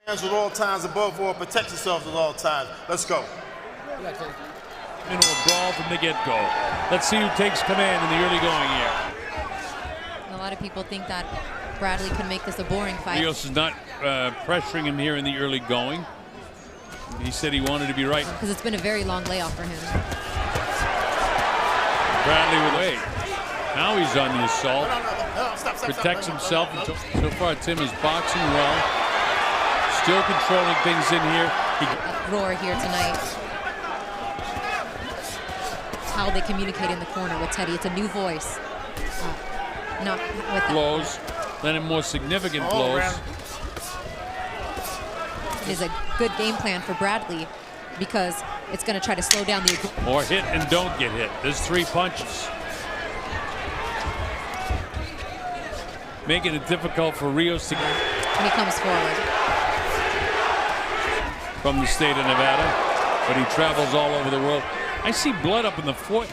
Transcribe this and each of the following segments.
Hands at all times, above all, protect yourselves at all times. Let's go. Into a brawl from the get-go. Let's see who takes command in the early going here. A lot of people think that Bradley can make this a boring fight. Rios is not pressuring him here in the early going. He said he wanted to be right. Because it's been a very long layoff for him. Bradley with weight. Now he's on the assault. Protects himself. So far, Tim is boxing well. Still controlling things in here. Roar here tonight. How they communicate in the corner with Teddy. It's a new voice. Not with blows, then more significant blows. It is a good game plan for Bradley because it's going to try to slow down the... Or hit and don't get hit. There's 3 punches. Making it difficult for Rios to... When he comes forward. From the state of Nevada, but he travels all over the world. I see blood up in the foot.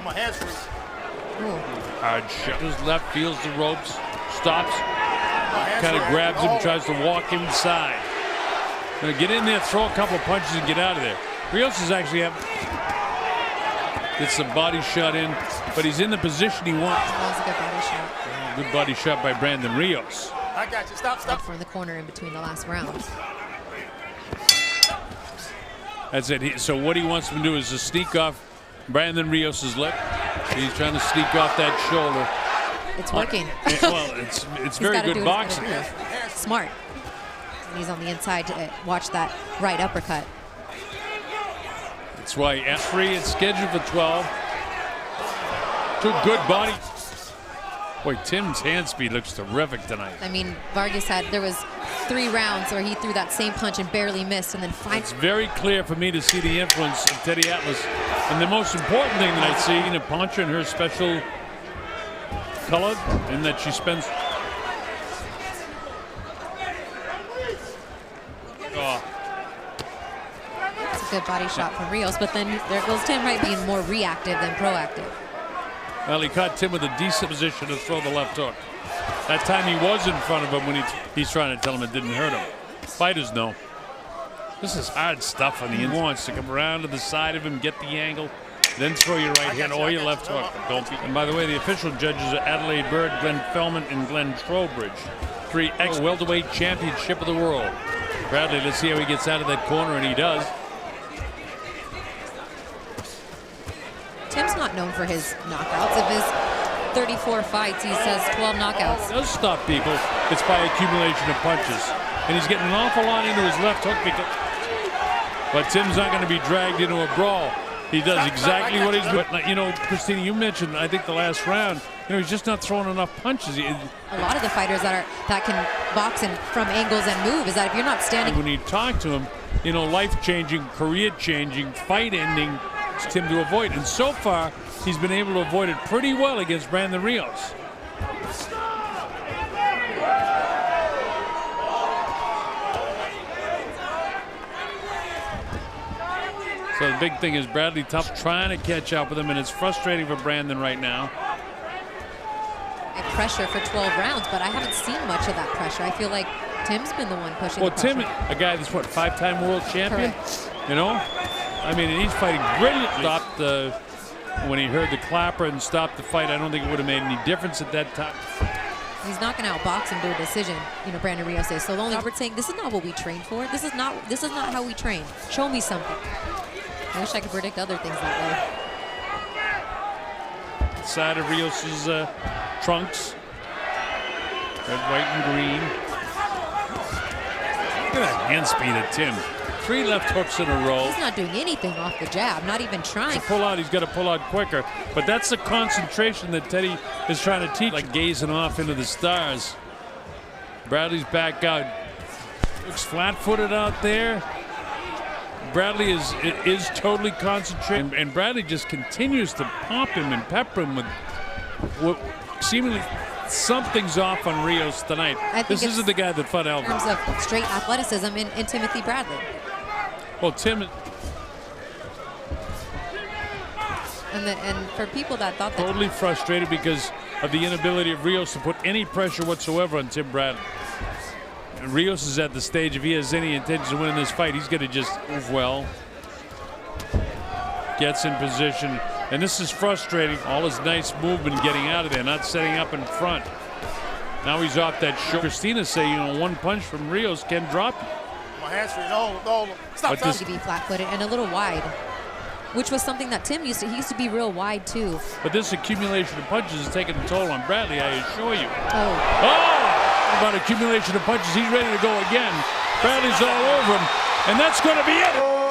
My hands free. Hard shot. His left feels the ropes, stops, kind of grabs him, tries to walk inside. Gonna get in there, throw a couple of punches, and get out of there. Rios is actually gets the body shot in, but he's in the position he wants. That was a good body shot. Good body shot by Brandon Rios. I got you. Stop. In the corner in between the last rounds. That's it. So what he wants to do is to sneak off Brandon Rios' lip. He's trying to sneak off that shoulder. It's working. Well, it's very good boxing. Smart. And he's on the inside to watch that right uppercut. That's why S3 is scheduled for 12. 2 good body. Boy, Tim's hand speed looks terrific tonight. I mean, Vargas there was 3 rounds where he threw that same punch and barely missed, and then finally. It's very clear for me to see the influence of Teddy Atlas. And the most important thing that I see in a puncher in her special color, in that she spends. It's a good body shot from Rios, but then there goes Tim right being more reactive than proactive. Well, he caught Tim with a decent position to throw the left hook. That time he was in front of him when he's trying to tell him it didn't hurt him. Fighters know. This is hard stuff on the end. He wants to come around to the side of him, get the angle, then throw your right hand or your left hook. Don't be. And by the way, the official judges are Adelaide Bird, Glenn Fellman, and Glenn Trowbridge. 3 ex-welterweight championship of the world. Bradley, let's see how he gets out of that corner, and he does. Tim's not known for his knockouts. Of his 34 fights, he says 12 knockouts. He does stop people. It's by accumulation of punches. And he's getting an awful lot into his left hook. But Tim's not going to be dragged into a brawl. He does exactly what he's doing. You know, Christina, you mentioned, I think, the last round, you know, he's just not throwing enough punches. A lot of the fighters that can box and from angles and move is that if you're not standing. When you talk to him, you know, life-changing, career-changing, fight-ending, Tim to avoid. And so far, he's been able to avoid it pretty well against Brandon Rios. So the big thing is Bradley Tough trying to catch up with him, and it's frustrating for Brandon right now. Pressure for 12 rounds, but I haven't seen much of that pressure. I feel like Tim's been the one pushing the pressure. Tim, a guy that's, what, 5-time world champion? Correct. You know? I mean, he's fighting brilliantly. Stopped when he heard the clapper and stopped the fight. I don't think it would have made any difference at that time. He's not going to outbox him to a decision, you know, Brandon Rios says. So the only Robert saying, this is not what we trained for. This is not how we train. Show me something. I wish I could predict other things that way. Side of Rios's trunks. Red, white, and green. Look at that hand speed of Tim. 3 left hooks in a row. He's not doing anything off the jab, not even trying. To pull out, he's got to pull out quicker. But that's the concentration that Teddy is trying to teach. Like gazing off into the stars. Bradley's back out. Looks flat-footed out there. Bradley is totally concentrated. And Bradley just continues to pop him and pepper him with what seemingly something's off on Rios tonight. This isn't the guy that fought Alvin. In terms of straight athleticism in Timothy Bradley. Well, Tim. And for people that thought that. Totally frustrated because of the inability of Rios to put any pressure whatsoever on Tim Bradley. And Rios is at the stage, if he has any intention of winning this fight, he's going to just move well. Gets in position. And this is frustrating. All his nice movement getting out of there, not setting up in front. Now he's off that shoulder. Christina say, you know, one punch from Rios can drop you. My hamstring, no, stop. To be flat-footed and a little wide, which was something that Tim used to. He used to be real wide too. But this accumulation of punches is taking a toll on Bradley, I assure you. Oh. About accumulation of punches. He's ready to go again. Bradley's all over him, and that's going to be it.